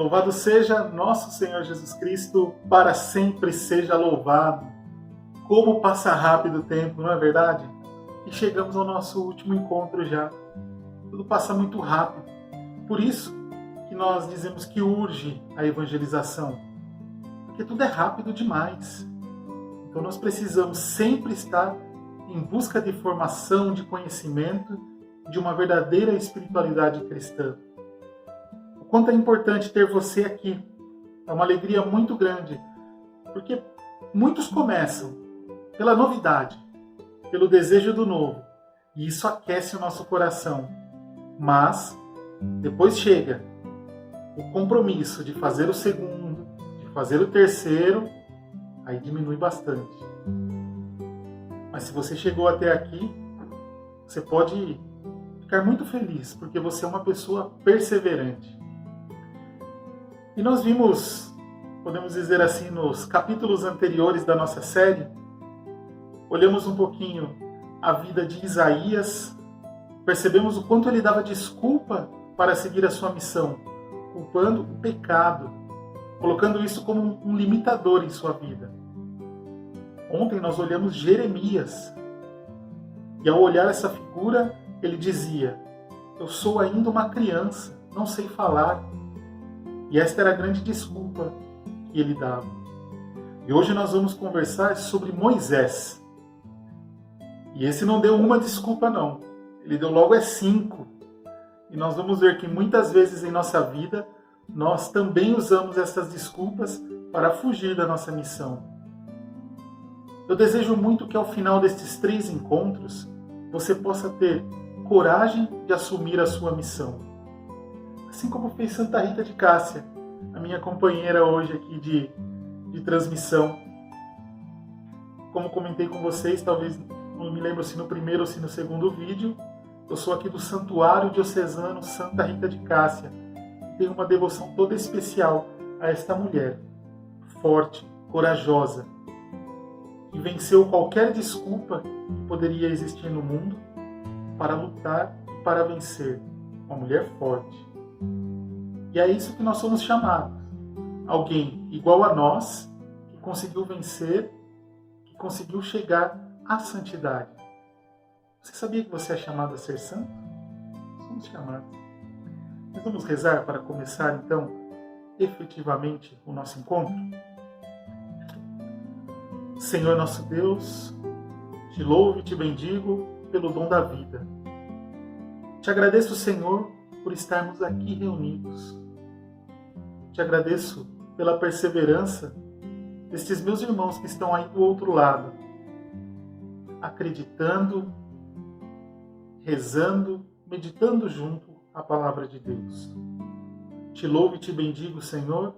Louvado seja nosso Senhor Jesus Cristo, para sempre seja louvado. Como passa rápido o tempo, não é verdade? E chegamos ao nosso último encontro já. Tudo passa muito rápido. Por isso que nós dizemos que urge a evangelização. Porque tudo é rápido demais. Então nós precisamos sempre estar em busca de formação, de conhecimento, de uma verdadeira espiritualidade cristã. O quanto é importante ter você aqui. É uma alegria muito grande, porque muitos começam pela novidade, pelo desejo do novo, e isso aquece o nosso coração. Mas depois chega o compromisso de fazer o segundo, de fazer o terceiro, aí diminui bastante. Mas se você chegou até aqui, você pode ficar muito feliz, porque você é uma pessoa perseverante. E nós vimos, podemos dizer assim, nos capítulos anteriores da nossa série, olhamos um pouquinho a vida de Isaías, percebemos o quanto ele dava desculpa para seguir a sua missão, culpando o pecado, colocando isso como um limitador em sua vida. Ontem nós olhamos Jeremias, e ao olhar essa figura, ele dizia: eu sou ainda uma criança, não sei falar. E esta era a grande desculpa que ele dava. E hoje nós vamos conversar sobre Moisés. E esse não deu uma desculpa não, ele deu logo 5. E nós vamos ver que muitas vezes em nossa vida, nós também usamos essas desculpas para fugir da nossa missão. Eu desejo muito que ao final destes 3 encontros, você possa ter coragem de assumir a sua missão. Assim como fez Santa Rita de Cássia, a minha companheira hoje aqui de transmissão. Como comentei com vocês, talvez não me lembro se no primeiro ou se no segundo vídeo, eu sou aqui do Santuário Diocesano Santa Rita de Cássia. Tenho uma devoção toda especial a esta mulher, forte, corajosa, que venceu qualquer desculpa que poderia existir no mundo para lutar e para vencer. Uma mulher forte. E é isso que nós somos chamados. Alguém igual a nós, que conseguiu vencer, que conseguiu chegar à santidade. Você sabia que você é chamado a ser santo? Somos chamados. Mas vamos rezar para começar, então, efetivamente o nosso encontro? Senhor nosso Deus, te louvo e te bendigo pelo dom da vida. Te agradeço, Senhor, por estarmos aqui reunidos. Te agradeço pela perseverança destes meus irmãos que estão aí do outro lado, acreditando, rezando, meditando junto a palavra de Deus. Te louvo e te bendigo, Senhor,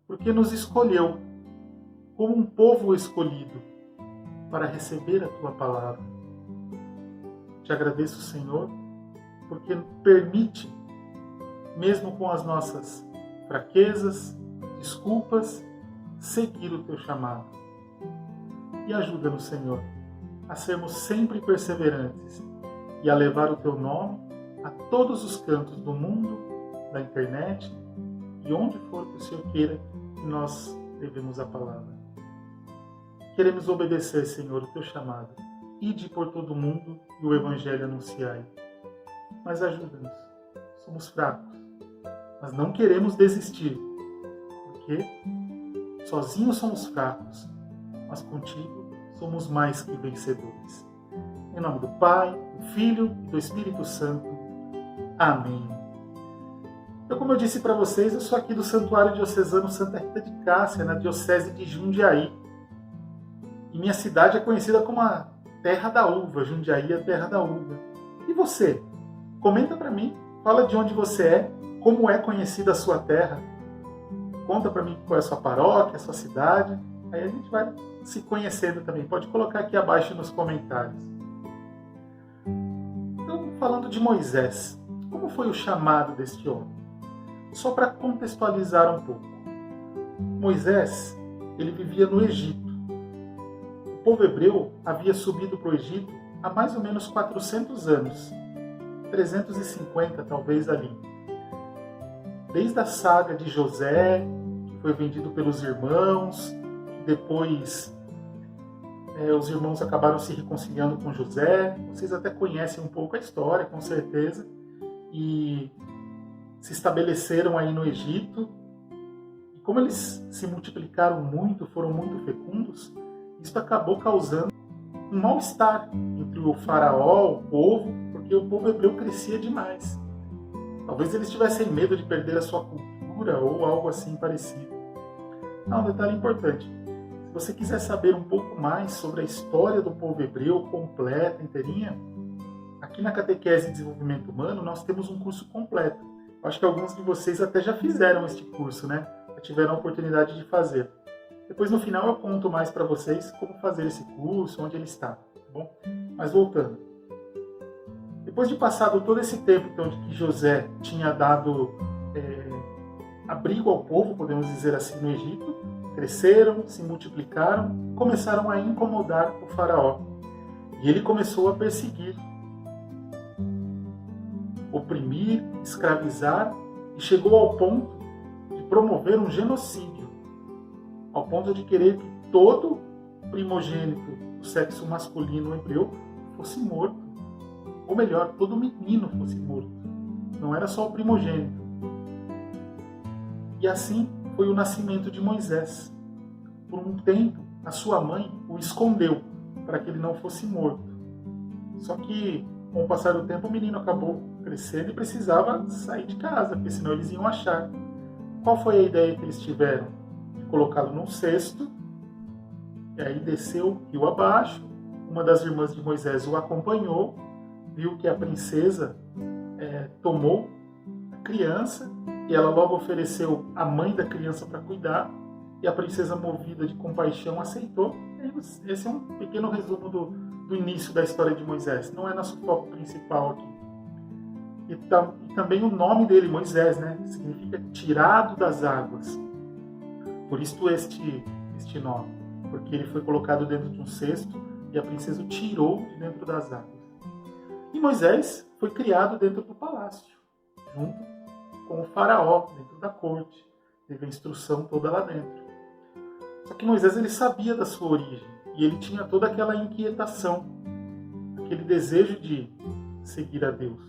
porque nos escolheu como um povo escolhido para receber a tua palavra. Te agradeço, Senhor, porque permite, mesmo com as nossas fraquezas, desculpas, seguir o teu chamado. E ajuda-nos, Senhor, a sermos sempre perseverantes e a levar o teu nome a todos os cantos do mundo, da internet e onde for que o Senhor queira que nós levemos a palavra. Queremos obedecer, Senhor, o teu chamado. Ide por todo o mundo e o Evangelho anunciai. Mas ajuda-nos. Somos fracos. Mas não queremos desistir. Porque sozinhos somos fracos. Mas contigo somos mais que vencedores. Em nome do Pai, do Filho e do Espírito Santo. Amém. Então, como eu disse para vocês, eu sou aqui do Santuário Diocesano Santa Rita de Cássia, na Diocese de Jundiaí. E minha cidade é conhecida como a Terra da Uva. Jundiaí é a Terra da Uva. E você? Comenta para mim. Fala de onde você é. Como é conhecida a sua terra. Conta para mim qual é a sua paróquia, a sua cidade. Aí a gente vai se conhecendo também. Pode colocar aqui abaixo nos comentários. Então, falando de Moisés. Como foi o chamado deste homem? Só para contextualizar um pouco. Moisés, ele vivia no Egito. O povo hebreu havia subido para o Egito há mais ou menos 400 anos. 350 talvez ali. desde a saga de José, que foi vendido pelos irmãos, depois os irmãos acabaram se reconciliando com José. Vocês até conhecem um pouco a história, com certeza, e se estabeleceram aí no Egito. E como eles se multiplicaram muito, foram muito fecundos, isso acabou causando um mal-estar entre o faraó, o povo, porque o povo hebreu crescia demais. Talvez eles tivessem medo de perder a sua cultura ou algo assim parecido. Um detalhe importante: se você quiser saber um pouco mais sobre a história do povo hebreu, completa, inteirinha, aqui na Catequese de Desenvolvimento Humano nós temos um curso completo. Eu acho que alguns de vocês até já fizeram este curso, né? Já tiveram a oportunidade de fazer. Depois no final eu conto mais para vocês como fazer esse curso, onde ele está, tá bom? Mas voltando. Depois de passado todo esse tempo então, de que José tinha dado abrigo ao povo, podemos dizer assim, no Egito, cresceram, se multiplicaram, começaram a incomodar o faraó. E ele começou a perseguir, oprimir, escravizar, e chegou ao ponto de promover um genocídio, ao ponto de querer que todo primogênito do sexo masculino hebreu fosse morto. Ou melhor, todo menino fosse morto. Não era só o primogênito. E assim foi o nascimento de Moisés. Por um tempo, a sua mãe o escondeu para que ele não fosse morto. Só que, com o passar do tempo, o menino acabou crescendo e precisava sair de casa, porque senão eles iam achar. Qual foi a ideia que eles tiveram? De colocá-lo num cesto, e aí desceu rio abaixo. Uma das irmãs de Moisés o acompanhou, viu que a princesa tomou a criança, e ela logo ofereceu a mãe da criança para cuidar, e a princesa, movida de compaixão, aceitou. Esse é um pequeno resumo do início da história de Moisés. Não é nosso foco principal aqui. E também o nome dele, Moisés, né? Significa tirado das águas. Por isso este nome. Porque ele foi colocado dentro de um cesto e a princesa o tirou de dentro das águas. E Moisés foi criado dentro do palácio, junto com o faraó, dentro da corte. Teve a instrução toda lá dentro. Só que Moisés, ele sabia da sua origem e ele tinha toda aquela inquietação, aquele desejo de seguir a Deus.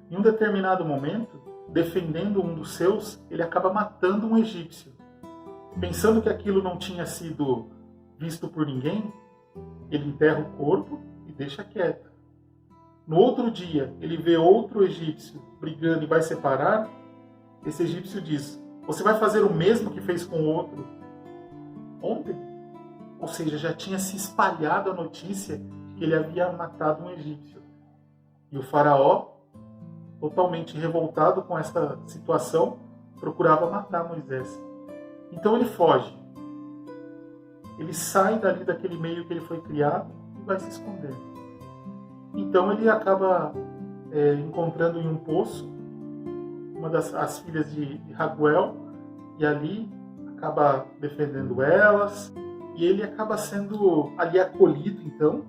Em um determinado momento, defendendo um dos seus, ele acaba matando um egípcio. Pensando que aquilo não tinha sido visto por ninguém, ele enterra o corpo e deixa quieto. No outro dia, ele vê outro egípcio brigando e vai separar. Esse egípcio diz: "Você vai fazer o mesmo que fez com o outro ontem?" Ou seja, já tinha se espalhado a notícia de que ele havia matado um egípcio. E o faraó, totalmente revoltado com esta situação, procurava matar Moisés. Então ele foge. Ele sai dali daquele meio que ele foi criado e vai se esconder. Então ele acaba encontrando em um poço uma das filhas de Raguel, e ali acaba defendendo elas, e ele acaba sendo ali acolhido então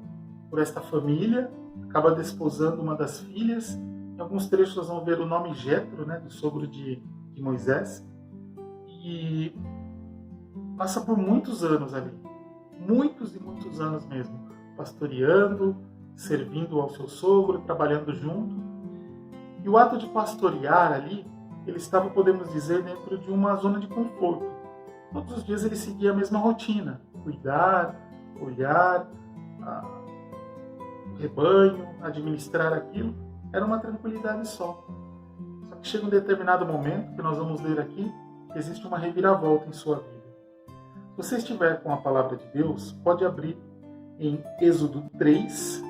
por esta família, acaba desposando uma das filhas. Em alguns trechos nós vamos ver o nome Jetro, né, do sogro de Moisés, e passa por muitos anos ali, muitos e muitos anos mesmo, pastoreando, servindo ao seu sogro, trabalhando junto. E o ato de pastorear ali, ele estava, podemos dizer, dentro de uma zona de conforto. Todos os dias ele seguia a mesma rotina: cuidar, olhar, o rebanho, administrar aquilo. Era uma tranquilidade só. Só que chega um determinado momento, que nós vamos ler aqui, que existe uma reviravolta em sua vida. Se você estiver com a palavra de Deus, pode abrir em Êxodo 3,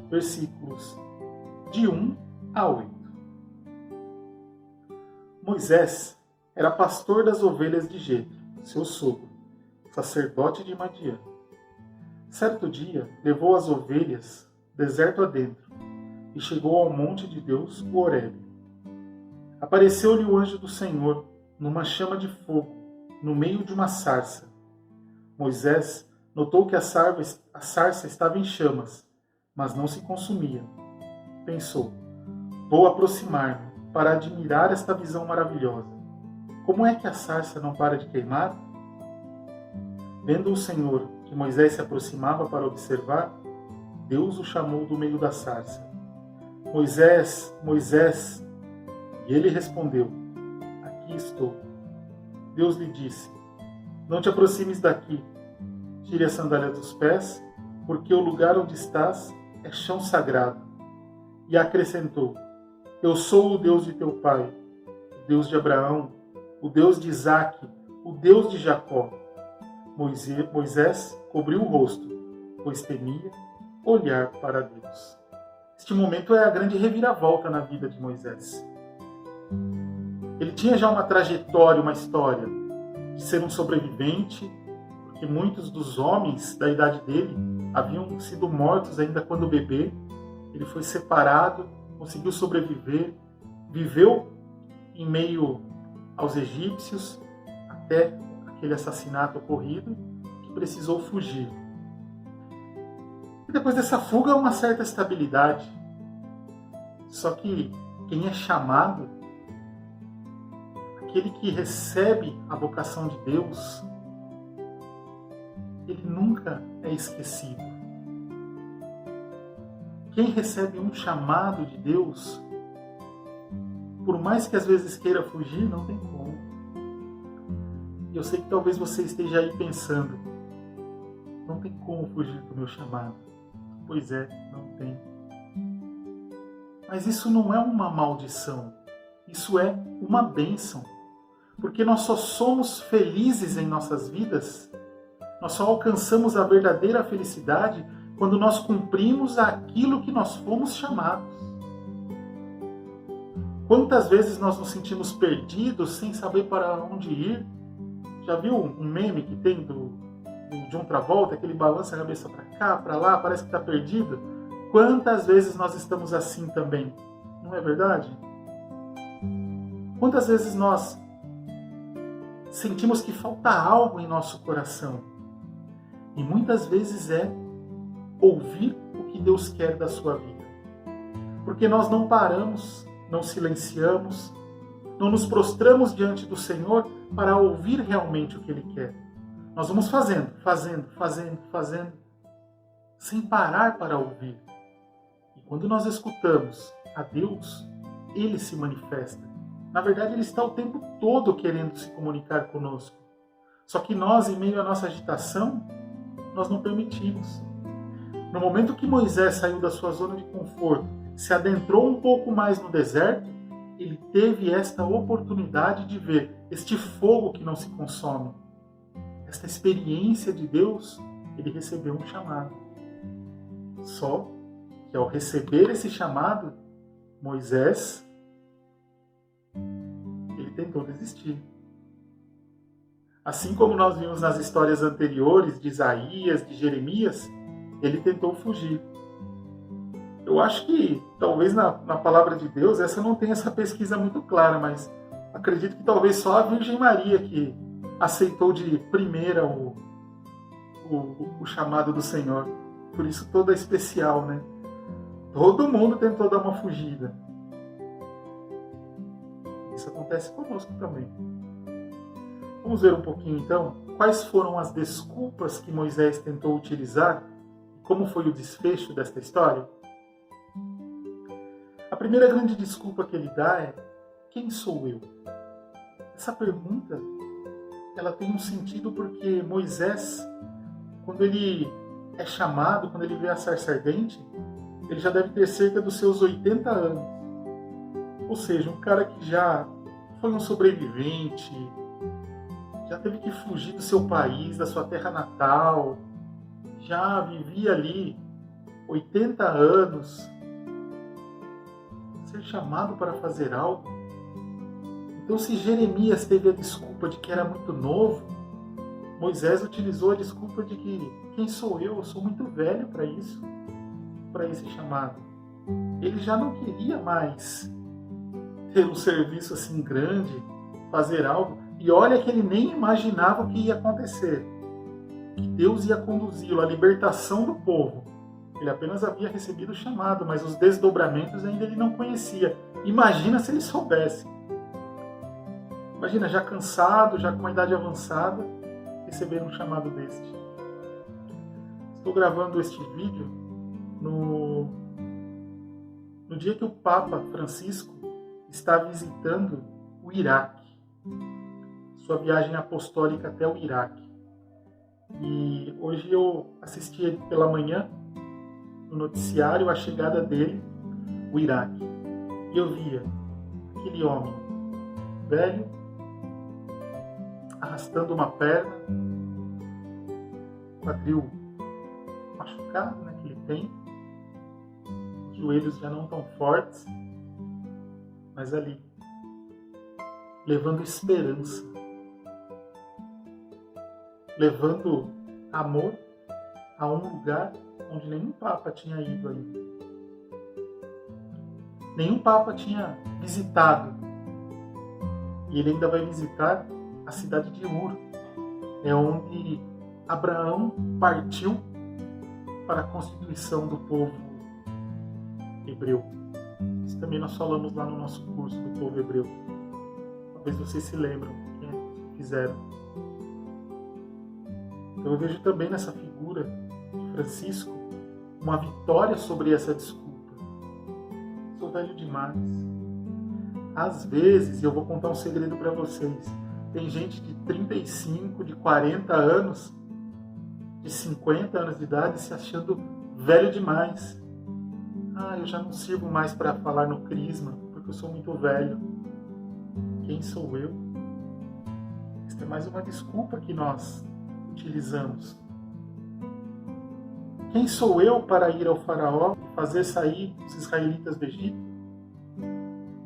versículos de 1 a 8. Moisés era pastor das ovelhas de Jetro, seu sogro, sacerdote de Madiã. Certo dia, levou as ovelhas deserto adentro e chegou ao monte de Deus, o Horebe. Apareceu-lhe o anjo do Senhor numa chama de fogo, no meio de uma sarça. Moisés notou que a sarça estava em chamas, mas não se consumia. Pensou: vou aproximar-me para admirar esta visão maravilhosa. Como é que a sarça não para de queimar? Vendo o Senhor que Moisés se aproximava para observar, Deus o chamou do meio da sarça. Moisés, Moisés. E ele respondeu, aqui estou. Deus lhe disse, não te aproximes daqui. Tire a sandália dos pés, porque o lugar onde estás é chão sagrado. E acrescentou, eu sou o Deus de teu pai, o Deus de Abraão, o Deus de Isaque, o Deus de Jacó. Moisés cobriu o rosto, pois temia olhar para Deus. Este momento é a grande reviravolta na vida de Moisés. Ele tinha já uma trajetória, uma história de ser um sobrevivente, porque muitos dos homens da idade dele haviam sido mortos ainda quando bebê. Ele foi separado, conseguiu sobreviver, viveu em meio aos egípcios até aquele assassinato ocorrido, que precisou fugir. E depois dessa fuga, uma certa estabilidade. Só que quem é chamado, aquele que recebe a vocação de Deus, ele nunca é esquecido. Quem recebe um chamado de Deus, por mais que às vezes queira fugir, não tem como. E eu sei que talvez você esteja aí pensando, não tem como fugir do meu chamado. Pois é, não tem. Mas isso não é uma maldição, isso é uma bênção. Porque nós só somos felizes em nossas vidas, nós só alcançamos a verdadeira felicidade quando nós cumprimos aquilo que nós fomos chamados. Quantas vezes nós nos sentimos perdidos sem saber para onde ir? Já viu um meme que tem do John Travolta, que ele balança a cabeça para cá, para lá, parece que está perdido? Quantas vezes nós estamos assim também? Não é verdade? Quantas vezes nós sentimos que falta algo em nosso coração? E muitas vezes é ouvir o que Deus quer da sua vida. Porque nós não paramos, não silenciamos, não nos prostramos diante do Senhor para ouvir realmente o que Ele quer. Nós vamos fazendo, sem parar para ouvir. E quando nós escutamos a Deus, Ele se manifesta. Na verdade, Ele está o tempo todo querendo se comunicar conosco. Só que nós, em meio à nossa agitação, nós não permitimos. No momento que Moisés saiu da sua zona de conforto, se adentrou um pouco mais no deserto, ele teve esta oportunidade de ver este fogo que não se consome. Esta experiência de Deus, ele recebeu um chamado. Só que ao receber esse chamado, Moisés, ele tentou desistir. Assim como nós vimos nas histórias anteriores de Isaías, de Jeremias, ele tentou fugir. Eu acho que, talvez na palavra de Deus, essa não tenha essa pesquisa muito clara, mas acredito que talvez só a Virgem Maria que aceitou de primeira o chamado do Senhor. Por isso toda especial, né? Todo mundo tentou dar uma fugida. Isso acontece conosco também. Vamos ver um pouquinho então quais foram as desculpas que Moisés tentou utilizar e como foi o desfecho desta história. A primeira grande desculpa que ele dá é: quem sou eu? Essa pergunta, ela tem um sentido porque Moisés, quando ele é chamado, quando ele vê a sarça ardente, ele já deve ter cerca dos seus 80 anos. Ou seja, um cara que já foi um sobrevivente, já teve que fugir do seu país, da sua terra natal, já vivia ali 80 anos, ser chamado para fazer algo. Então, se Jeremias teve a desculpa de que era muito novo, Moisés utilizou a desculpa de que quem sou eu? Eu sou muito velho para isso, para esse chamado. Ele já não queria mais ter um serviço assim grande, fazer algo. E olha que ele nem imaginava o que ia acontecer. Que Deus ia conduzi-lo à libertação do povo. Ele apenas havia recebido o chamado, mas os desdobramentos ainda ele não conhecia. Imagina se ele soubesse. Imagina, já cansado, já com uma idade avançada, receber um chamado deste. Estou gravando este vídeo no dia que o Papa Francisco está visitando o Iraque. Sua viagem apostólica até o Iraque. E hoje eu assisti pela manhã no noticiário a chegada dele, o Iraque. E eu via aquele homem velho, arrastando uma perna, quadril machucado, né, que ele tem, os joelhos já não tão fortes, mas ali, levando esperança, levando amor a um lugar onde nenhum Papa tinha ido ainda. Nenhum Papa tinha visitado. E ele ainda vai visitar a cidade de Ur. É onde Abraão partiu para a constituição do povo hebreu. Isso também nós falamos lá no nosso curso do povo hebreu. Talvez vocês se lembram quem fizeram. Então eu vejo também nessa figura de Francisco uma vitória sobre essa desculpa. Sou velho demais. Às vezes, e eu vou contar um segredo para vocês, tem gente de 35, de 40 anos, de 50 anos de idade se achando velho demais. Eu já não sirvo mais para falar no crisma, porque eu sou muito velho. Quem sou eu? Esta é mais uma desculpa que nós utilizamos. Quem sou eu para ir ao faraó e fazer sair os israelitas do Egito?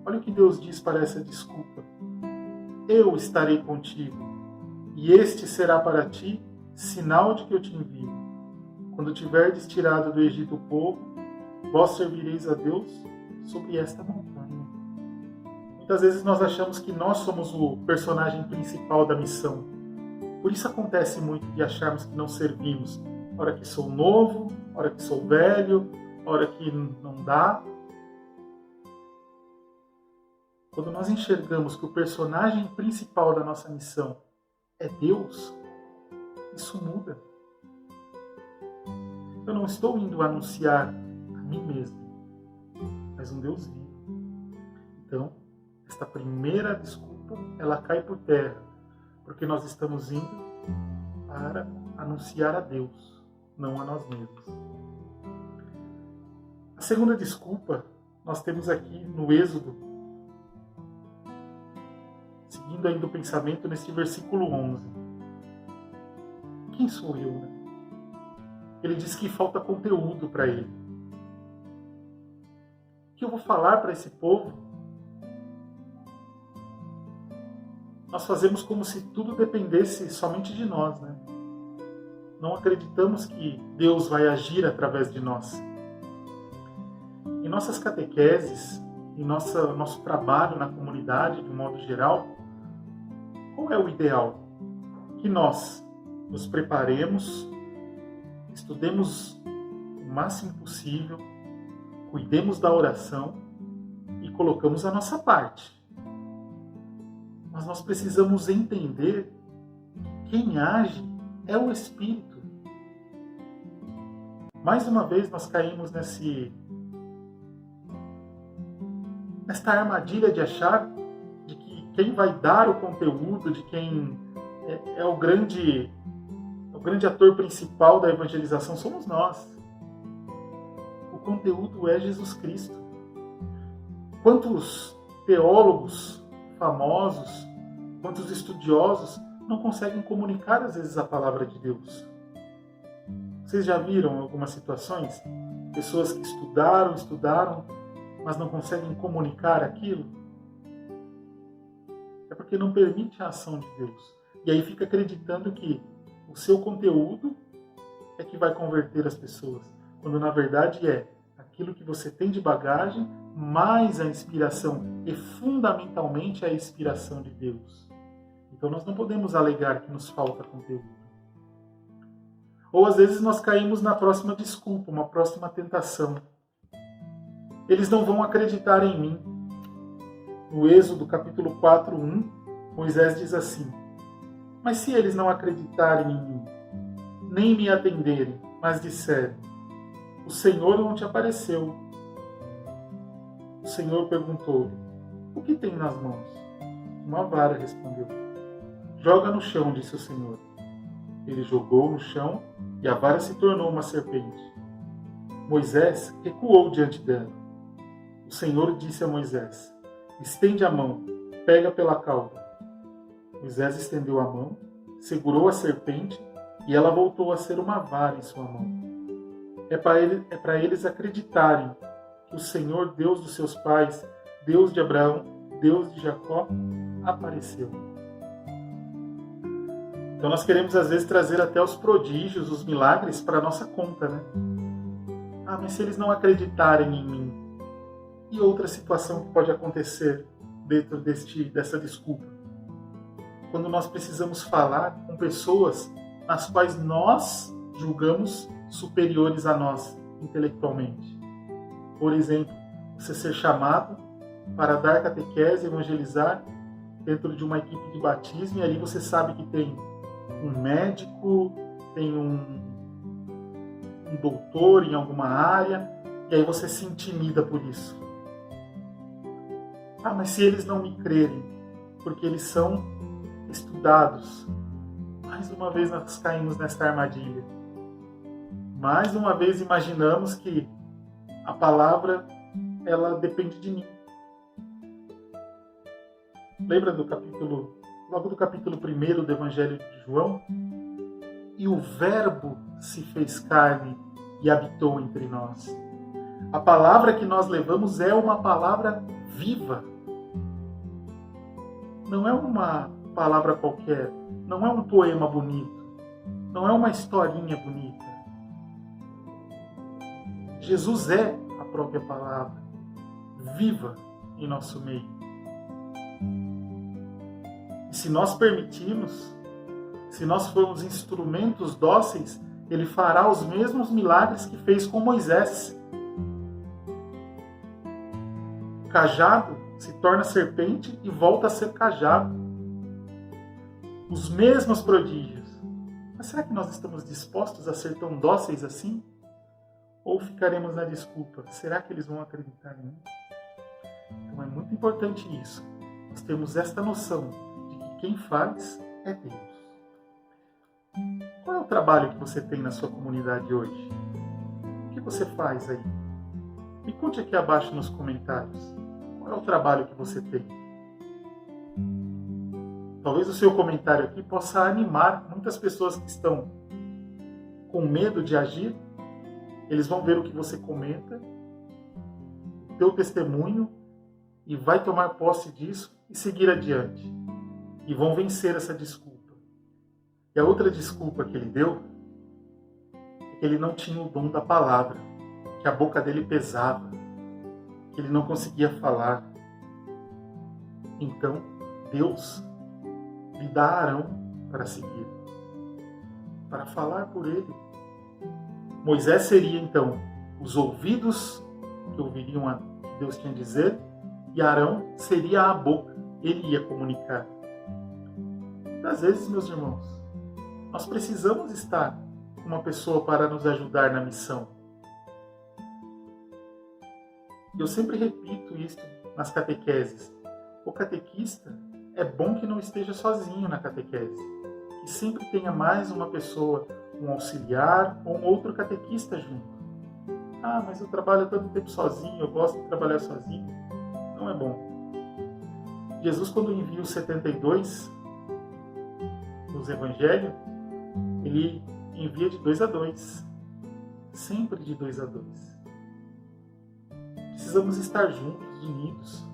Olha o que Deus diz para essa desculpa. Eu estarei contigo, e este será para ti sinal de que eu te envio. Quando tiverdes tirado do Egito o povo, vós servireis a Deus sobre esta montanha. Muitas vezes nós achamos que nós somos o personagem principal da missão. Por isso acontece muito de acharmos que não servimos. Hora que sou novo, hora que sou velho, hora que não dá. Quando nós enxergamos que o personagem principal da nossa missão é Deus, isso muda. Eu não estou indo anunciar a mim mesmo, mas um Deus vivo. Então, esta primeira desculpa, ela cai por terra, porque nós estamos indo para anunciar a Deus, não a nós mesmos. A segunda desculpa, nós temos aqui no Êxodo, seguindo ainda o pensamento neste versículo 11. Quem sou eu, né? Ele diz que falta conteúdo para ele. O que eu vou falar para esse povo? Nós fazemos como se tudo dependesse somente de nós, né? Não acreditamos que Deus vai agir através de nós. Em nossas catequeses, em nosso trabalho na comunidade, de um modo geral, qual é o ideal? Que nós nos preparemos, estudemos o máximo possível, cuidemos da oração e colocamos a nossa parte. Mas nós precisamos entender que quem age é o Espírito. Mais uma vez nós caímos nesta armadilha de achar de que quem vai dar o conteúdo, de quem é o grande ator principal da evangelização somos nós. O conteúdo é Jesus Cristo. Quantos teólogos famosos, quantos estudiosos não conseguem comunicar às vezes a palavra de Deus? Vocês já viram algumas situações? Pessoas que estudaram, mas não conseguem comunicar aquilo? É porque não permite a ação de Deus. E aí fica acreditando que o seu conteúdo é que vai converter as pessoas. Quando na verdade é aquilo que você tem de bagagem, mais a inspiração, e fundamentalmente a inspiração de Deus. Então nós não podemos alegar que nos falta conteúdo. Ou às vezes nós caímos na próxima desculpa, uma próxima tentação. Eles não vão acreditar em mim. No Êxodo capítulo 4:1, Moisés diz assim: mas se eles não acreditarem em mim, nem me atenderem, mas disserem: o Senhor não te apareceu. O Senhor perguntou-lhe: o que tem nas mãos? Uma vara, respondeu. Joga no chão, disse o Senhor. Ele jogou no chão e a vara se tornou uma serpente. Moisés recuou diante dela. O Senhor disse a Moisés: estende a mão, pega pela cauda. Moisés estendeu a mão, segurou a serpente e ela voltou a ser uma vara em sua mão. É para eles acreditarem que o Senhor, Deus dos seus pais, Deus de Abraão, Deus de Jacó, apareceu. Então nós queremos às vezes trazer até os prodígios, os milagres para a nossa conta, né? Ah, mas se eles não acreditarem em mim? E outra situação que pode acontecer dentro dessa desculpa? Quando nós precisamos falar com pessoas nas quais nós julgamos superiores a nós intelectualmente. Por exemplo, você ser chamado para dar catequese, evangelizar dentro de uma equipe de batismo, e ali você sabe que tem um médico, tem um doutor em alguma área, e aí você se intimida por isso. Ah, mas se eles não me crerem, porque eles são estudados, mais uma vez nós caímos nesta armadilha. Mais uma vez imaginamos que a palavra, ela depende de mim. Lembra logo do capítulo 1 do Evangelho de João? E o Verbo se fez carne e habitou entre nós. A palavra que nós levamos é uma palavra viva. Não é uma palavra qualquer, não é um poema bonito, não é uma historinha bonita. Jesus é a própria palavra, viva em nosso meio. E se nós permitirmos, se nós formos instrumentos dóceis, Ele fará os mesmos milagres que fez com Moisés. O cajado se torna serpente e volta a ser cajado. Os mesmos prodígios. Mas será que nós estamos dispostos a ser tão dóceis assim? Ou ficaremos na desculpa? Será que eles vão acreditar em mim? Então é muito importante isso. Nós temos esta noção de que quem faz é Deus. Qual é o trabalho que você tem na sua comunidade hoje? O que você faz aí? Me conte aqui abaixo nos comentários. Qual é o trabalho que você tem? Talvez o seu comentário aqui possa animar muitas pessoas que estão com medo de agir. Eles vão ver o que você comenta, o teu testemunho, e vai tomar posse disso e seguir adiante. E vão vencer essa desculpa. E a outra desculpa que ele deu é que ele não tinha o dom da palavra, que a boca dele pesava, que ele não conseguia falar. Então, Deus lhe dá Arão para seguir, para falar por ele. Moisés seria, então, os ouvidos que ouviriam o que Deus tinha a dizer, e Arão seria a boca, ele ia comunicar. Às vezes, meus irmãos, nós precisamos estar com uma pessoa para nos ajudar na missão. Eu sempre repito isso nas catequeses. O catequista é bom que não esteja sozinho na catequese, que sempre tenha mais uma pessoa, um auxiliar ou um outro catequista junto. Ah, mas eu trabalho tanto tempo sozinho, eu gosto de trabalhar sozinho. Não é bom. Jesus, quando envia os 72 nos evangelhos, ele envia de 2 a 2. Sempre de 2 a 2. Precisamos estar juntos, unidos.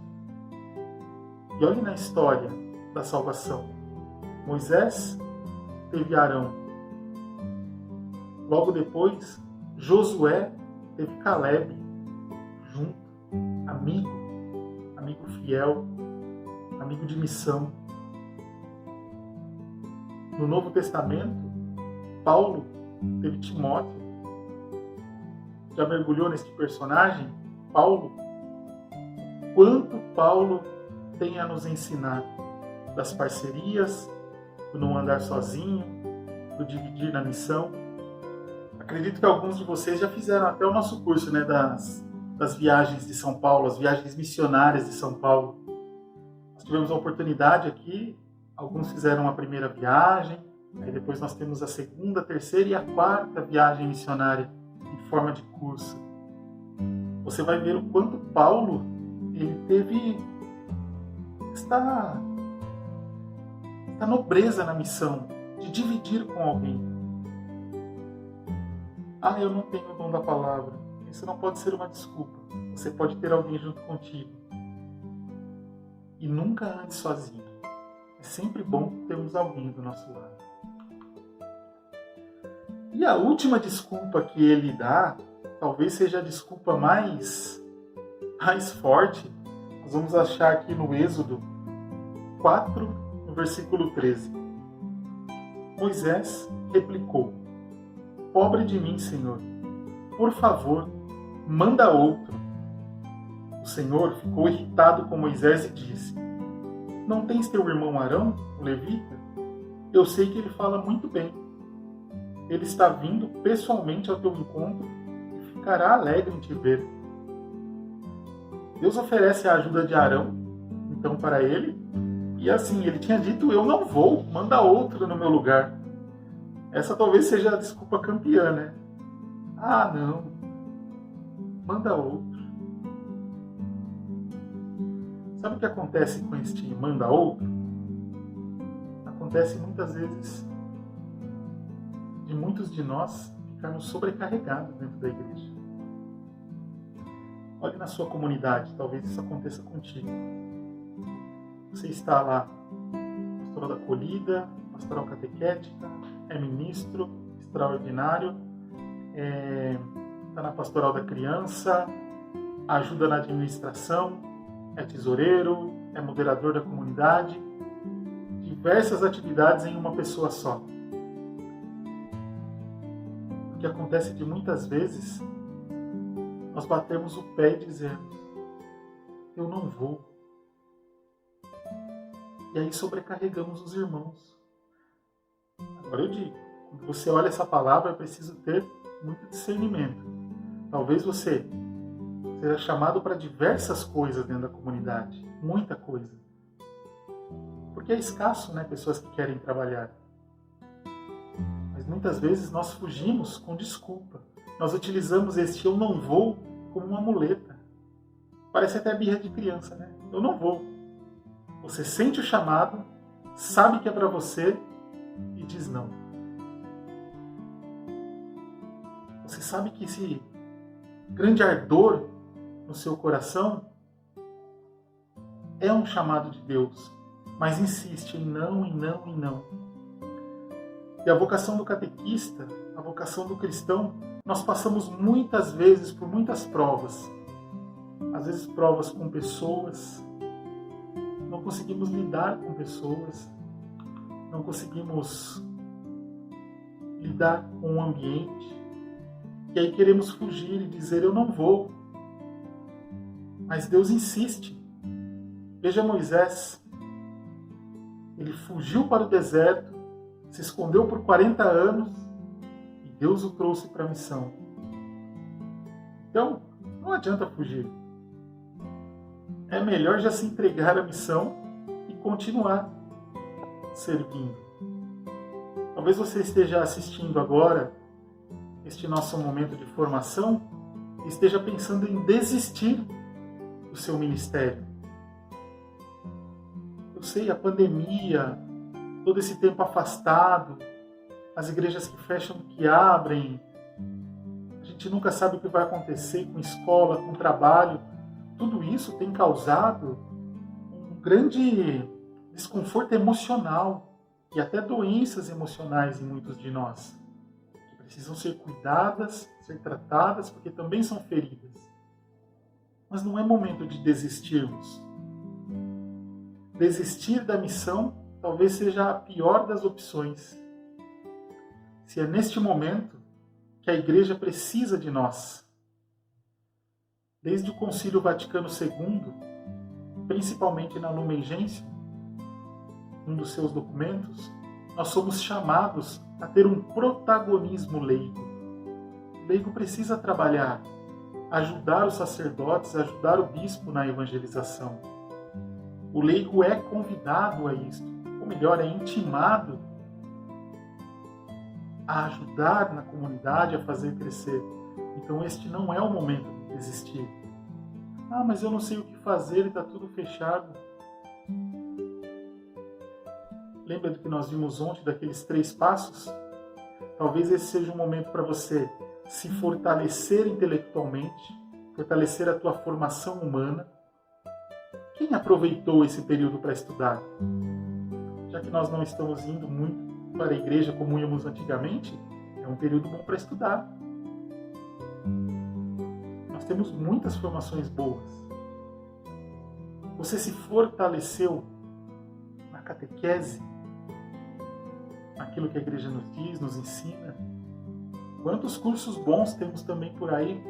E olhe na história da salvação. Moisés teve Arão. Logo depois, Josué teve Caleb junto, amigo fiel, amigo de missão. No Novo Testamento, Paulo teve Timóteo. Já mergulhou nesse personagem, Paulo? Quanto Paulo tem a nos ensinar das parcerias, do não andar sozinho, do dividir na missão. Acredito que alguns de vocês já fizeram até o nosso curso, né, das viagens de São Paulo, as viagens missionárias de São Paulo. Nós tivemos a oportunidade aqui, alguns fizeram a primeira viagem, aí depois nós temos a segunda, a terceira e a quarta viagem missionária em forma de curso. Você vai ver o quanto Paulo ele teve esta nobreza na missão de dividir com alguém. Eu não tenho o dom da palavra. Isso não pode ser uma desculpa. Você pode ter alguém junto contigo. E nunca ande sozinho. É sempre bom termos alguém do nosso lado. E a última desculpa que ele dá, talvez seja a desculpa mais forte. Nós vamos achar aqui no Êxodo 4, no versículo 13. Moisés replicou: pobre de mim, Senhor, por favor, manda outro. O Senhor ficou irritado com Moisés e disse: não tens teu irmão Arão, o levita? Eu sei que ele fala muito bem. Ele está vindo pessoalmente ao teu encontro e ficará alegre em te ver. Deus oferece a ajuda de Arão, então, para ele, e assim, ele tinha dito: eu não vou, manda outro no meu lugar. Essa talvez seja a desculpa campeã, né? Não, manda outro. Sabe o que acontece com este manda outro? Acontece muitas vezes de muitos de nós ficarmos sobrecarregados dentro da igreja. Olhe na sua comunidade, talvez isso aconteça contigo. Você está lá, pastoral da acolhida, pastoral catequética, é ministro extraordinário, está na pastoral da criança, ajuda na administração, é tesoureiro, é moderador da comunidade, diversas atividades em uma pessoa só. O que acontece de muitas vezes, nós batemos o pé e dizemos: eu não vou. E aí sobrecarregamos os irmãos. Agora eu digo, quando você olha essa palavra, é preciso ter muito discernimento. Talvez você seja chamado para diversas coisas dentro da comunidade, muita coisa. Porque é escasso, né, pessoas que querem trabalhar. Mas muitas vezes nós fugimos com desculpa. Nós utilizamos este eu não vou como uma muleta. Parece até birra de criança, né? Eu não vou. Você sente o chamado, sabe que é para você e diz não. Você sabe que esse grande ardor no seu coração é um chamado de Deus, mas insiste em não, em não, em não. E a vocação do catequista, a vocação do cristão, nós passamos muitas vezes por muitas provas. Às vezes provas com pessoas, não conseguimos lidar com pessoas, não conseguimos lidar com o ambiente, e aí queremos fugir e dizer eu não vou. Mas Deus insiste. Veja Moisés, ele fugiu para o deserto, se escondeu por 40 anos e Deus o trouxe para a missão. Então, não adianta fugir. É melhor já se entregar à missão e continuar servindo. Talvez você esteja assistindo agora este nosso momento de formação e esteja pensando em desistir do seu ministério. Eu sei, a pandemia, todo esse tempo afastado, as igrejas que fecham, que abrem, a gente nunca sabe o que vai acontecer com escola, com trabalho. Tudo isso tem causado um grande desconforto emocional e até doenças emocionais em muitos de nós, que precisam ser cuidadas, ser tratadas, porque também são feridas. Mas não é momento de desistirmos. Desistir da missão talvez seja a pior das opções. se é neste momento que a Igreja precisa de nós. Desde o Concílio Vaticano II, principalmente na Lumen Gentium, um dos seus documentos, nós somos chamados a ter um protagonismo leigo. O leigo precisa trabalhar, ajudar os sacerdotes, ajudar o bispo na evangelização. O leigo é convidado a isto, ou melhor, é intimado a ajudar na comunidade, a fazer crescer. Então este não é o momento de desistir. Ah, mas eu não sei o que fazer e está tudo fechado. Lembra do que nós vimos ontem, daqueles 3 passos? Talvez esse seja um momento para você se fortalecer intelectualmente, fortalecer a tua formação humana. Quem aproveitou esse período para estudar? Já que nós não estamos indo muito para a igreja como íamos antigamente, é um período bom para estudar. Nós temos muitas formações boas. Você se fortaleceu na catequese, naquilo que a igreja nos diz, nos ensina. Quantos cursos bons temos também por aí?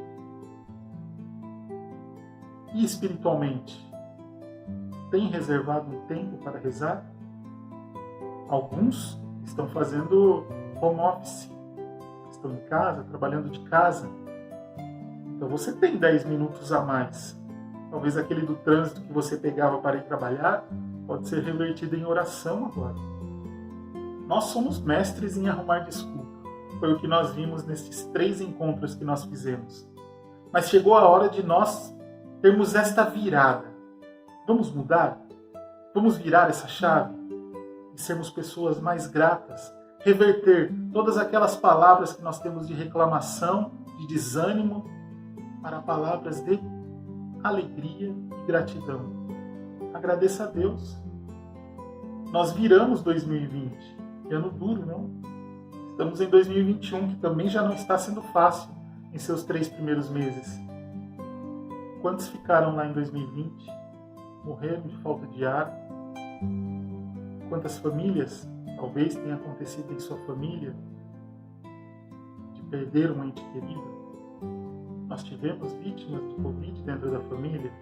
E espiritualmente? Tem reservado um tempo para rezar? Alguns estão fazendo home office, estão em casa, trabalhando de casa. Então você tem 10 minutos a mais. Talvez aquele do trânsito que você pegava para ir trabalhar pode ser revertido em oração agora. Nós somos mestres em arrumar desculpa. Foi o que nós vimos nesses 3 encontros que nós fizemos. Mas chegou a hora de nós termos esta virada. Vamos mudar? Vamos virar essa chave? E sermos pessoas mais gratas? Reverter todas aquelas palavras que nós temos de reclamação, de desânimo, para palavras de alegria e gratidão. Agradeça a Deus. Nós viramos 2020. Que ano duro, não? Estamos em 2021, que também já não está sendo fácil em seus 3 primeiros meses. Quantos ficaram lá em 2020? Morreram de falta de ar? Quantas famílias talvez tenha acontecido em sua família de perder um ente querido? Nós tivemos vítimas de Covid dentro da família.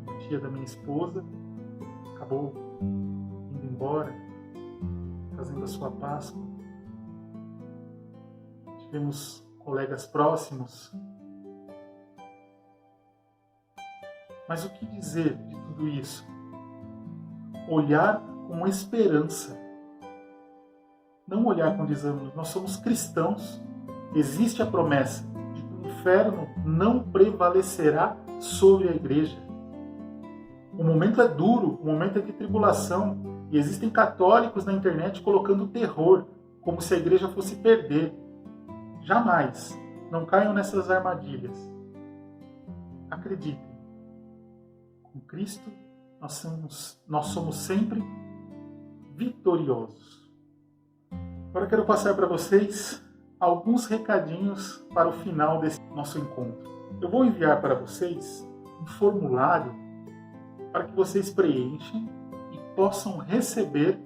A tia da minha esposa acabou indo embora, fazendo a sua Páscoa. Tivemos colegas próximos. Mas o que dizer de tudo isso? Olhar com esperança. Não olhar com desânimo. Nós somos cristãos. Existe a promessa de que o inferno não prevalecerá sobre a igreja. O momento é duro, o momento é de tribulação. E existem católicos na internet colocando terror, como se a igreja fosse perder. Jamais. Não caiam nessas armadilhas. Acreditem. Com Cristo, nós somos sempre vitoriosos. Agora quero passar para vocês alguns recadinhos para o final desse nosso encontro. Eu vou enviar para vocês um formulário para que vocês preenchem e possam receber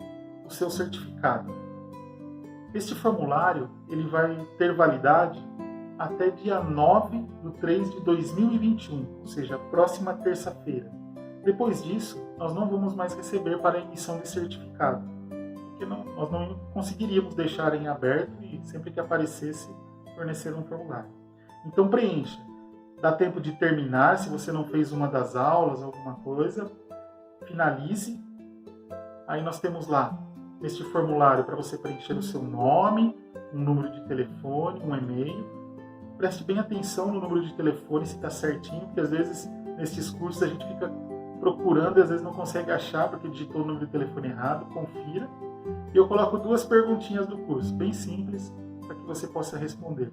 o seu certificado. Este formulário ele vai ter validade até dia 9/3/2021, ou seja, próxima terça-feira. Depois disso, nós não vamos mais receber para a emissão de certificado, porque nós não conseguiríamos deixar em aberto e sempre que aparecesse, fornecer um formulário. Então preencha. Dá tempo de terminar, se você não fez uma das aulas, alguma coisa, finalize. Aí nós temos lá, este formulário para você preencher o seu nome, um número de telefone, um e-mail. Preste bem atenção no número de telefone, se está certinho, porque às vezes nesses cursos a gente fica procurando e às vezes não consegue achar porque digitou o número de telefone errado. Confira. E eu coloco 2 perguntinhas do curso, bem simples, para que você possa responder.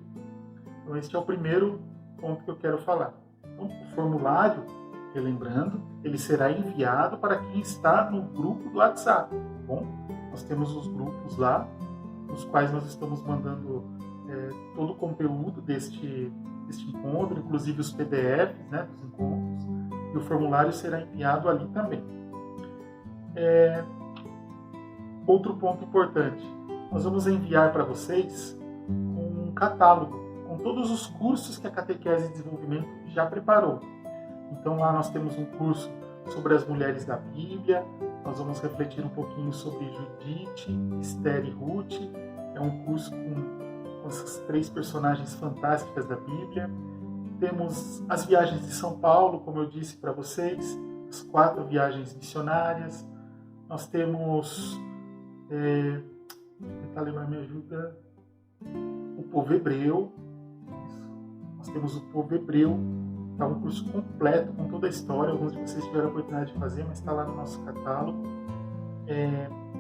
Então este é o primeiro ponto que eu quero falar. Então, o formulário, relembrando, ele será enviado para quem está no grupo do WhatsApp. Tá bom? Nós temos os grupos lá, nos quais nós estamos mandando todo o conteúdo deste encontro, inclusive os PDFs, né, dos encontros, e o formulário será enviado ali também. Outro ponto importante, nós vamos enviar para vocês um catálogo com todos os cursos que a Catequese de Desenvolvimento já preparou. Então lá nós temos um curso sobre as mulheres da Bíblia, nós vamos refletir um pouquinho sobre Judite, Esther e Ruth. É um curso com essas 3 personagens fantásticas da Bíblia. Temos as viagens de São Paulo, como eu disse para vocês, as 4 viagens missionárias. Nós temos, tentar lembrar, me ajuda, o povo hebreu. Nós temos o povo hebreu, está um curso completo com toda a história. Alguns de vocês tiveram a oportunidade de fazer, mas está lá no nosso catálogo.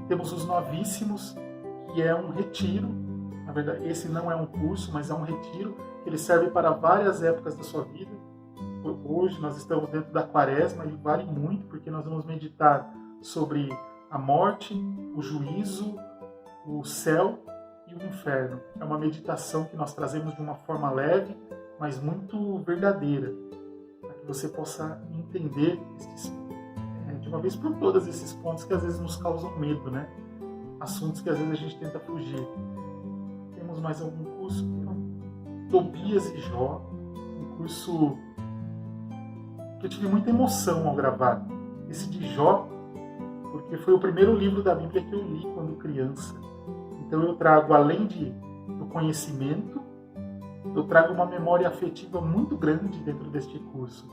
Temos os novíssimos, que é um retiro. Na verdade, esse não é um curso, mas é um retiro que ele serve para várias épocas da sua vida. Hoje nós estamos dentro da Quaresma e vale muito, porque nós vamos meditar sobre a morte, o juízo, o céu e o inferno. É uma meditação que nós trazemos de uma forma leve, mas muito verdadeira, para que você possa entender de uma vez por todas esses pontos que às vezes nos causam medo, né? Assuntos que às vezes a gente tenta fugir. Temos mais algum curso? Tobias e Jó, um curso que eu tive muita emoção ao gravar. Esse de Jó, porque foi o primeiro livro da Bíblia que eu li quando criança. Então eu trago, além do conhecimento, eu trago uma memória afetiva muito grande dentro deste curso.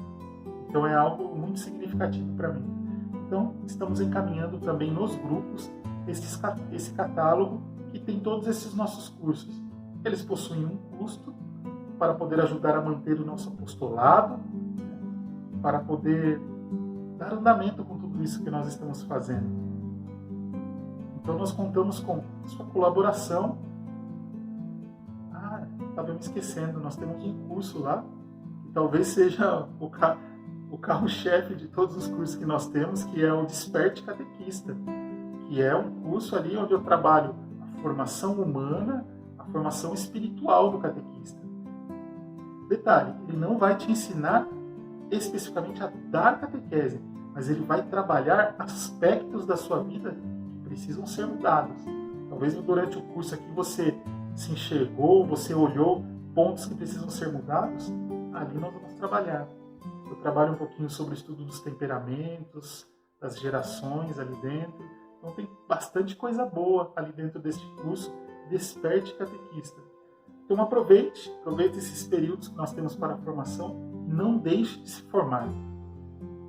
Então é algo muito significativo para mim. Então estamos encaminhando também nos grupos esse catálogo que tem todos esses nossos cursos. Eles possuem um custo para poder ajudar a manter o nosso apostolado, para poder dar andamento com tudo isso que nós estamos fazendo. Então nós contamos com sua colaboração. Estava me esquecendo, nós temos um curso lá, que talvez seja o carro-chefe de todos os cursos que nós temos, que é o Desperte Catequista, que é um curso ali onde eu trabalho a formação humana, a formação espiritual do catequista. Detalhe, ele não vai te ensinar especificamente a dar catequese, mas ele vai trabalhar aspectos da sua vida que precisam ser mudados. Talvez durante o curso aqui você se enxergou, você olhou pontos que precisam ser mudados, ali nós vamos trabalhar. Eu trabalho um pouquinho sobre o estudo dos temperamentos, das gerações ali dentro. Então tem bastante coisa boa ali dentro deste curso, Desperte Catequista. Então aproveite esses períodos que nós temos para a formação, não deixe de se formar.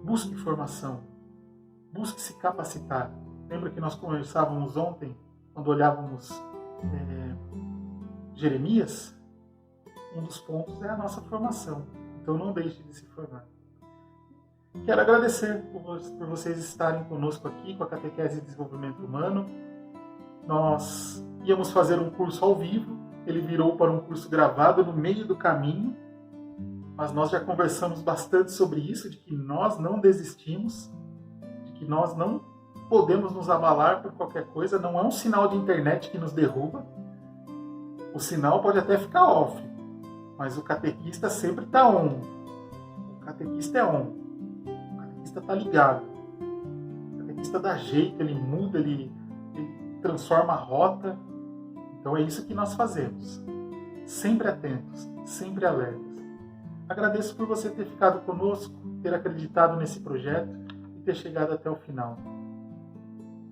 Busque formação, busque se capacitar. Lembra que nós conversávamos ontem, quando olhávamos Jeremias? Um dos pontos é a nossa formação. Então não deixe de se formar. Quero agradecer por vocês estarem conosco aqui com a Catequese de Desenvolvimento Humano. Nós íamos fazer um curso ao vivo, ele virou para um curso gravado no meio do caminho, mas nós já conversamos bastante sobre isso, de que nós não desistimos, de que nós não podemos nos abalar por qualquer coisa, não é um sinal de internet que nos derruba. O sinal pode até ficar off, mas o catequista sempre está on. O catequista é on. O catequista está ligado. O catequista dá jeito, ele muda, ele transforma a rota. Então é isso que nós fazemos. Sempre atentos, sempre alertas. Agradeço por você ter ficado conosco, ter acreditado nesse projeto e ter chegado até o final.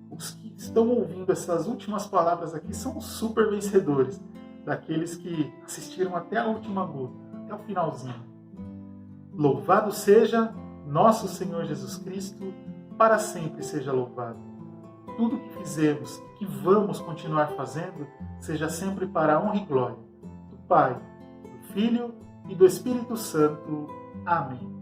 Os que estão ouvindo essas últimas palavras aqui são os super vencedores, daqueles que assistiram até a última gota, até o finalzinho. Louvado seja nosso Senhor Jesus Cristo, para sempre seja louvado. Tudo que fizemos e que vamos continuar fazendo, seja sempre para a honra e glória do Pai, do Filho e do Espírito Santo. Amém.